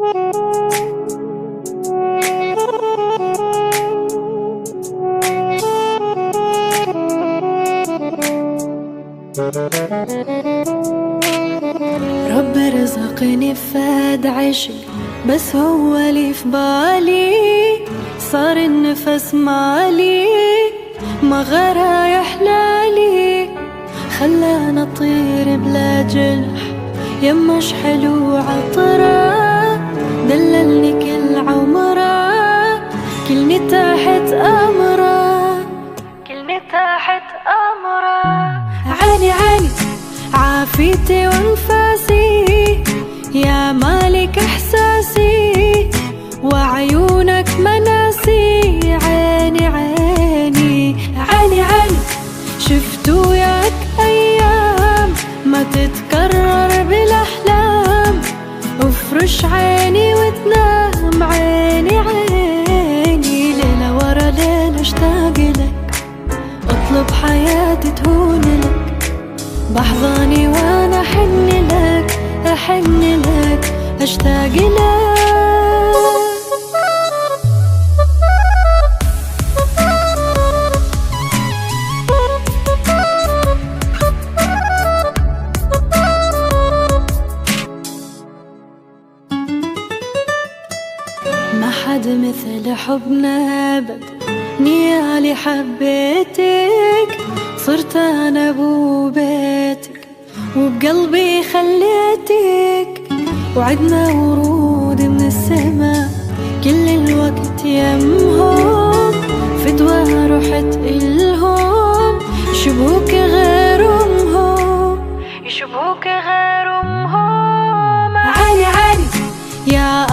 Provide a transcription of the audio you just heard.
رب رزقني فاد عشق، بس هو اللي في بالي صار النفس مالي، ما غيره يحلالي، خلانا اطير بلا جنح، يمش حلو عطره، دللني كل عمره، كلني تحت امره، كلني تحت امره. عاني عاني عافيتي وانفاسي، يا مالك احساسي، وعيونك مناسي، عيني عيني عاني عاني، شفت وياك ايام ما تتكرر بالاحلام، افرش عيني وتنام، عيني عيني، ليلة ورا ليلة اشتاق لك، اطلب حياتي تهون لك، بحضاني وانا احن لك، احن لك، اشتاق لك. ما حد مثل حبنا ابد، نيالي حبيتك، صرت انا ابو بيتك، وبقلبي خليتك، وعدنا ورود من السما، كل الوقت يمهم، فدوى رحت إلهم، يشبهوك غير أمهم، يشبهوك غير أمهم. عاني عاني يا